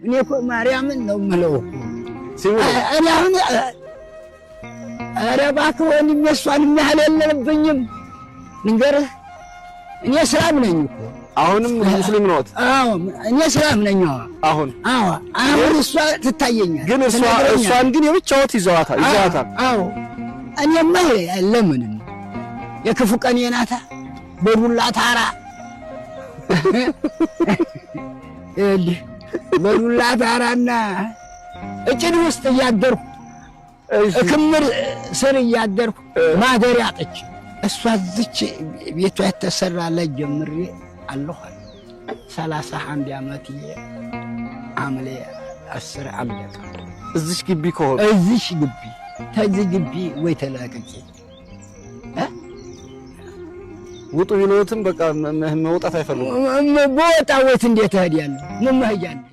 እኔ እኮ ማርያምን ነው የምለው ሲውሉ እኔ አሁን ኧረ እባክህ ወንድሜ እሷን የሚያህል የለብኝም ልንገርህ እኔ እስላም ነኝ እኮ አሁንም ሙስሊም ነዎት? አዎ እኔ እስላም ነኝ አሁን አሁን እሷ ትታየኛል ግን እሷን ግን የብቻዎት ይዘዋታል አዎ እኔማ ለምን የክፉ ቀን የናታ በዱላ ታራ በዱላ ታራና እጭድ ውስጥ እያደርኩ ክምር ስር እያደርኩ ማደሪያ አጥቼ እሷ እዚች ቤቷ የተሰራላት ጀምሬ አለሁ 31 ዓመት ሐምሌ 10 አለቀ እዚች ግቢ ከሆነ እዚች ግቢ ተዚህ ግቢ ወይ ተላቀቂ ውጡ ቢሎትም በቃ መውጣት አይፈልጉም። በወጣ ወት እንዴት እሄዳለሁ ምን መሄጃለሁ